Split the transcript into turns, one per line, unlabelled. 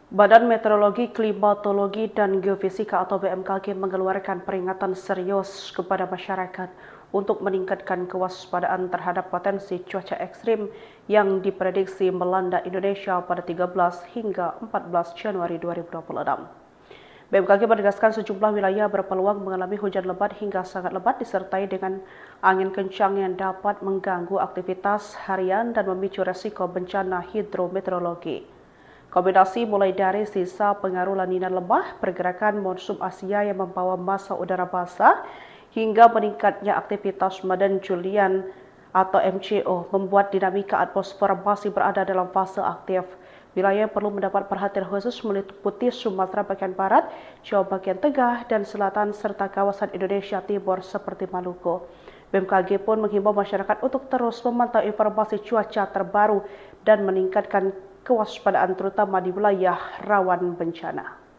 Badan Meteorologi, Klimatologi, dan Geofisika atau BMKG mengeluarkan peringatan serius kepada masyarakat untuk meningkatkan kewaspadaan terhadap potensi cuaca ekstrim yang diprediksi melanda Indonesia pada 13 hingga 14 Januari 2026. BMKG menegaskan sejumlah wilayah berpeluang mengalami hujan lebat hingga sangat lebat disertai dengan angin kencang yang dapat mengganggu aktivitas harian dan memicu resiko bencana hidrometeorologi. Kombinasi mulai dari sisa pengaruh La Nina lemah, pergerakan monsun Asia yang membawa massa udara basah, hingga meningkatnya aktivitas Madden Julian atau MCO membuat dinamika atmosfer masih berada dalam fase aktif. Wilayah yang perlu mendapat perhatian khusus meliputi Sumatera bagian barat, Jawa bagian tengah, dan selatan, serta kawasan Indonesia Timur seperti Maluku. BMKG pun menghimbau masyarakat untuk terus memantau informasi cuaca terbaru dan meningkatkan kewaspadaan terutama di wilayah rawan bencana.